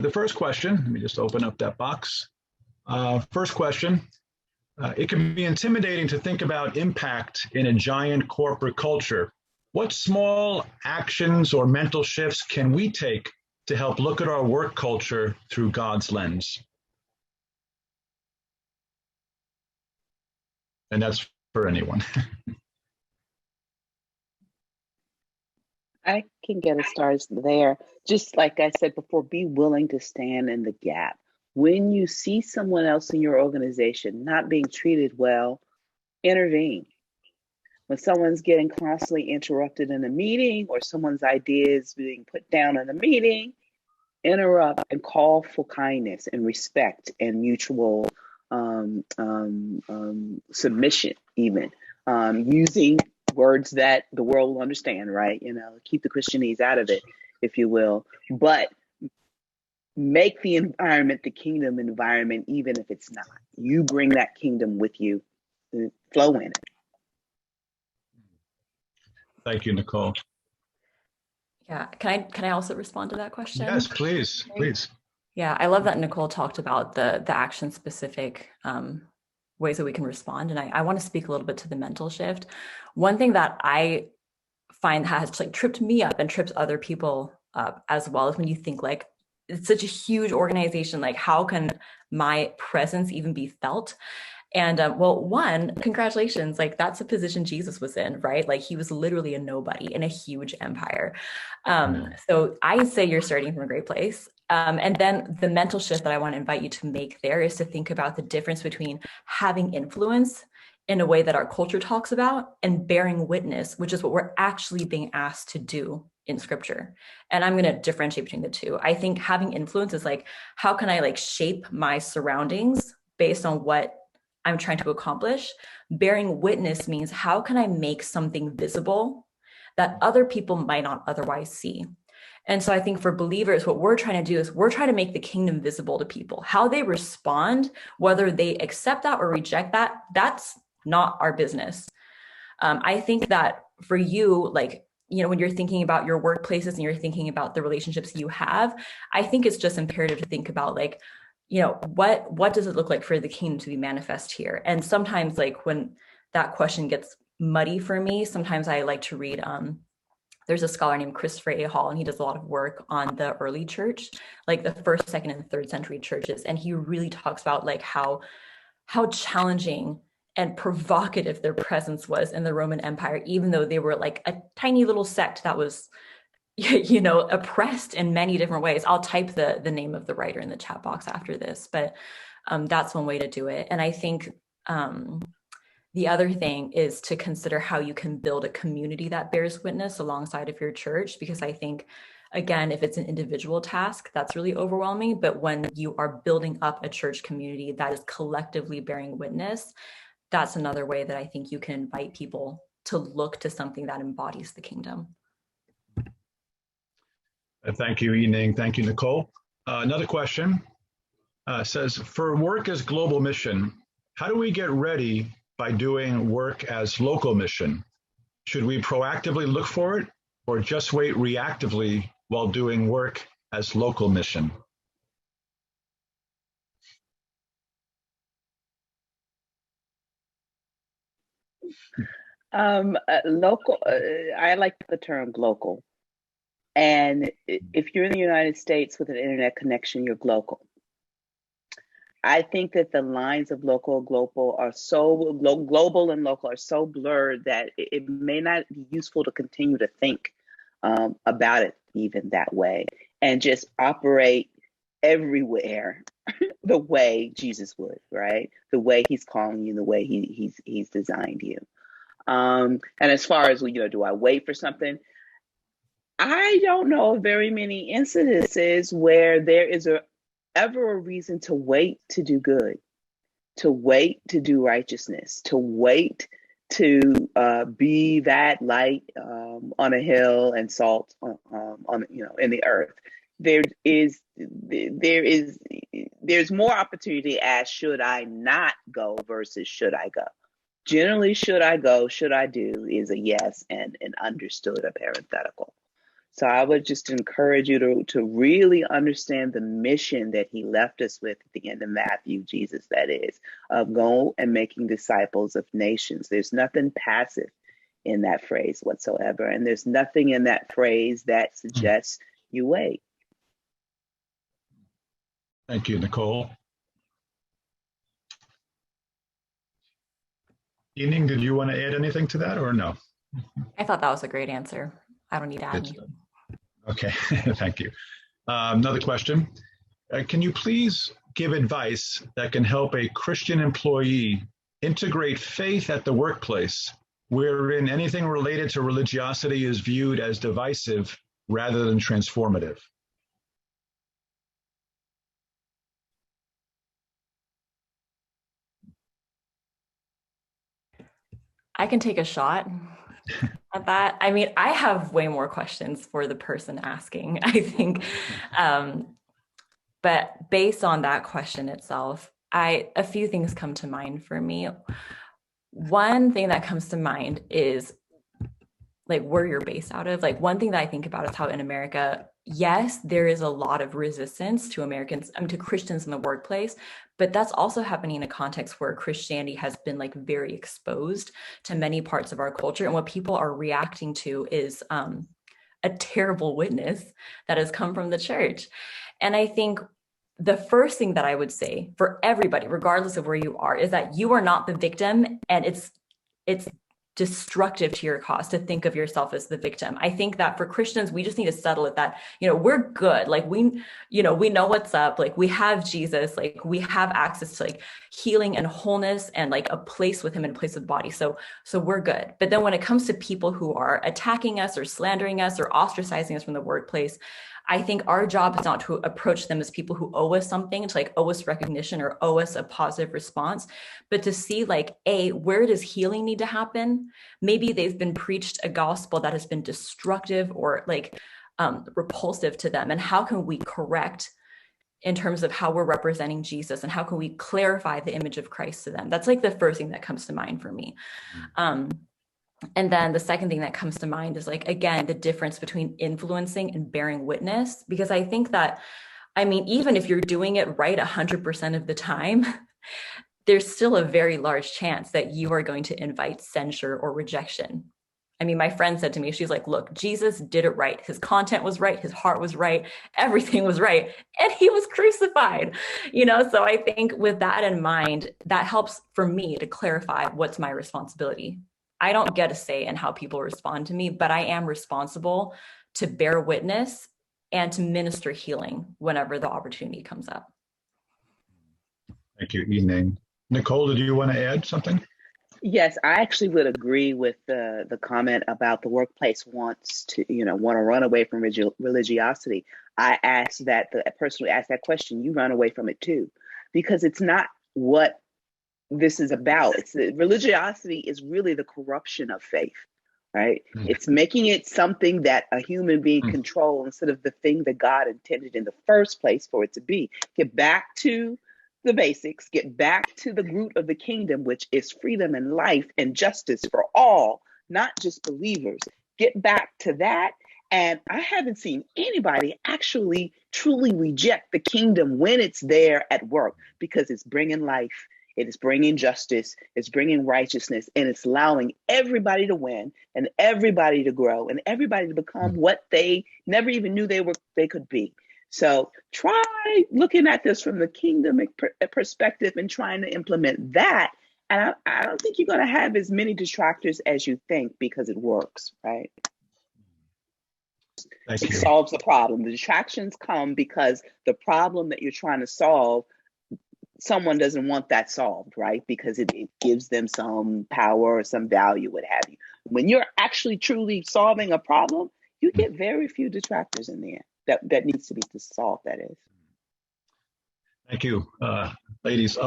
the first question, let me just open up that box. First question, it can be intimidating to think about impact in a giant corporate culture. What small actions or mental shifts can we take to help look at our work culture through God's lens? And that's for anyone. I can get us started there. Just like I said before, be willing to stand in the gap. When you see someone else in your organization not being treated well, intervene. When someone's getting constantly interrupted in a meeting or someone's ideas being put down in a meeting, interrupt and call for kindness and respect and mutual submission, even using words that the world will understand, right? Keep the Christianese out of it, if you will, but make the environment the kingdom environment, even if it's not. You bring that kingdom with you, flow in it. Thank you, Nicole. Yeah, can I also respond to that question? Yes, please, please. Yeah, I love that Nicole talked about the action specific ways that we can respond. And I want to speak a little bit to the mental shift. One thing that I find has tripped me up and trips other people up as well is when you think it's such a huge organization, how can my presence even be felt? And well, one, congratulations, that's a position Jesus was in, right? He was literally a nobody in a huge empire. So I say you're starting from a great place. And then the mental shift that I want to invite you to make there is to think about the difference between having influence in a way that our culture talks about and bearing witness, which is what we're actually being asked to do in scripture. And I'm going to differentiate between the two. I think having influence is how can I shape my surroundings based on what I'm trying to accomplish? Bearing witness means how can I make something visible that other people might not otherwise see? And so I think for believers, what we're trying to do is we're trying to make the kingdom visible to people. How they respond, whether they accept that or reject that, that's not our business. I think that for you, when you're thinking about your workplaces and you're thinking about the relationships you have, I think it's just imperative to think about what does it look like for the kingdom to be manifest here? And sometimes when that question gets muddy for me, sometimes I like to read, there's a scholar named Christopher A. Hall, and he does a lot of work on the early church, the first, second, and third century churches. And he really talks about how challenging and provocative their presence was in the Roman Empire, even though they were a tiny little sect that was oppressed in many different ways. I'll type the name of the writer in the chat box after this, but that's one way to do it. And I think the other thing is to consider how you can build a community that bears witness alongside of your church, because I think, again, if it's an individual task, that's really overwhelming. But when you are building up a church community that is collectively bearing witness, that's another way that I think you can invite people to look to something that embodies the kingdom. Thank you, Yining. Thank you, Nicole. Another question says, for work as global mission, how do we get ready by doing work as local mission? Should we proactively look for it or just wait reactively while doing work as local mission? Local, I like the term glocal. And if you're in the United States with an internet connection, you're glocal. I think that the lines of local, global are so global and local are so blurred that it may not be useful to continue to think about it even that way and just operate everywhere the way Jesus would, right? The way he's calling you, the way he's designed you. And as far as, do I wait for something? I don't know of very many incidences where there is ever a reason to wait to do good, to wait to do righteousness, to wait to be that light on a hill and salt on in the earth. There's more opportunity to ask, should I not go versus should I go? Generally, should I go, should I do is a yes and an understood, a parenthetical. So I would just encourage you to really understand the mission that he left us with at the end of Matthew, Jesus, that is, of go and making disciples of nations. There's nothing passive in that phrase whatsoever. And there's nothing in that phrase that suggests you wait. Thank you, Nicole. Yining, did you want to add anything to that or no? I thought that was a great answer. I don't need to add anything. Okay, thank you. Another question. Can you please give advice that can help a Christian employee integrate faith at the workplace, wherein anything related to religiosity is viewed as divisive rather than transformative? I can take a shot at that. I mean, I have way more questions for the person asking, I think. But based on that question itself, a few things come to mind for me. One thing that comes to mind is like where you're based out of. Like one thing that I think about is how in America, yes, there is a lot of resistance to to Christians in the workplace, but that's also happening in a context where Christianity has been like very exposed to many parts of our culture. And what people are reacting to is a terrible witness that has come from the church. And I think the first thing that I would say for everybody, regardless of where you are, is that you are not the victim, and it's destructive to your cause to think of yourself as the victim. I think that for Christians, we just need to settle it that, we're good. Like we know what's up. Like we have Jesus, like we have access to like healing and wholeness and like a place with him and a place with the body. So we're good. But then when it comes to people who are attacking us or slandering us or ostracizing us from the workplace, I think our job is not to approach them as people who owe us something, to like owe us recognition or owe us a positive response, but to see like, where does healing need to happen? Maybe they've been preached a gospel that has been destructive or like repulsive to them. And how can we correct in terms of how we're representing Jesus, and how can we clarify the image of Christ to them? That's like the first thing that comes to mind for me. And then the second thing that comes to mind is like, again, the difference between influencing and bearing witness, because I think that, even if you're doing it right 100% of the time, there's still a very large chance that you are going to invite censure or rejection. My friend said to me, she's like, look, Jesus did it right. His content was right. His heart was right. Everything was right. And he was crucified, So I think with that in mind, that helps for me to clarify what's my responsibility. I don't get a say in how people respond to me, but I am responsible to bear witness and to minister healing whenever the opportunity comes up. Thank you, Yining. Nicole, did you want to add something? Yes, I actually would agree with the comment about the workplace want to run away from religiosity. I asked that the person who asked that question, you run away from it too, because it's not what this is about. Religiosity is really the corruption of faith, right? It's making it something that a human being control instead of the thing that God intended in the first place for it to be. Get back to the basics, get back to the root of the kingdom, which is freedom and life and justice for all, not just believers. Get back to that. And I haven't seen anybody actually truly reject the kingdom when it's there at work, because it's bringing life. It is bringing justice, it's bringing righteousness, and it's allowing everybody to win and everybody to grow and everybody to become what they never even knew they could be. So try looking at this from the kingdom perspective and trying to implement that. And I don't think you're going to have as many detractors as you think, because it works, right? Thank you. It solves the problem. The detractions come because the problem that you're trying to solve, someone doesn't want that solved, right? Because it gives them some power or some value, what have you. When you're actually truly solving a problem, you get very few detractors in there that needs to be solved, that is. Thank you, ladies.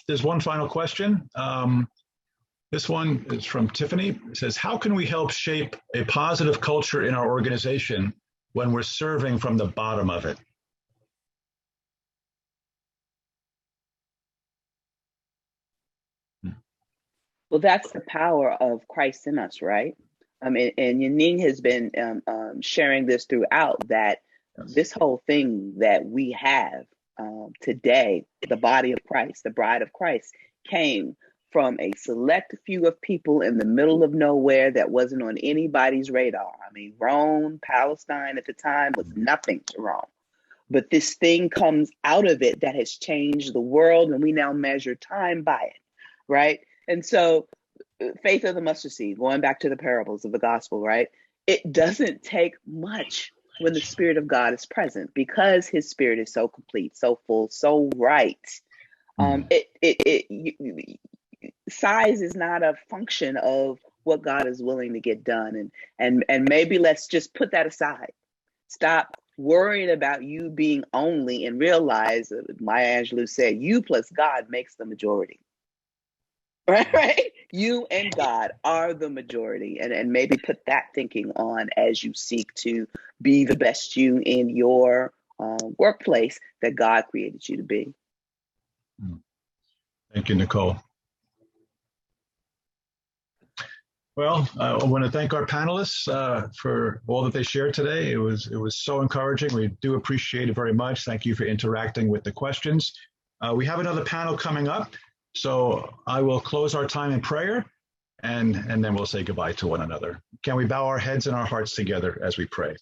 There's one final question. This one is from Tiffany. It says, how can we help shape a positive culture in our organization when we're serving from the bottom of it? Well, that's the power of Christ in us, right? I mean, and Yanin has been sharing this throughout, that this whole thing that we have today, the body of Christ, the bride of Christ, came from a select few of people in the middle of nowhere that wasn't on anybody's radar. I mean, Rome, Palestine at the time was nothing to Rome. But this thing comes out of it that has changed the world, and we now measure time by it, right? And so faith of the mustard seed, going back to the parables of the gospel, right? It doesn't take much when the Spirit of God is present, because His Spirit is so complete, so full, so right. Size is not a function of what God is willing to get done, and maybe let's just put that aside. Stop worrying about you being only, and realize, Maya Angelou said, you plus God makes the majority. Right? You and God are the majority, and maybe put that thinking on as you seek to be the best you in your workplace that God created you to be. Thank you, Nicole. Well, I want to thank our panelists for all that they shared today. It was so encouraging. We do appreciate it very much. Thank you for interacting with the questions. We have another panel coming up, so I will close our time in prayer, and then we'll say goodbye to one another. Can we bow our heads and our hearts together as we pray?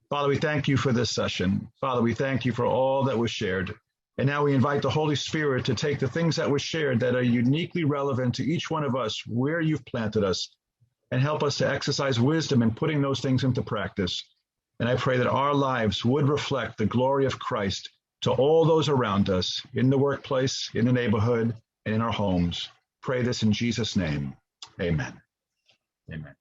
Father, we thank you for this session. Father, we thank you for all that was shared. And now we invite the Holy Spirit to take the things that were shared that are uniquely relevant to each one of us, where you've planted us, and help us to exercise wisdom in putting those things into practice. And I pray that our lives would reflect the glory of Christ to all those around us, in the workplace, in the neighborhood, and in our homes. Pray this in Jesus' name. Amen. Amen.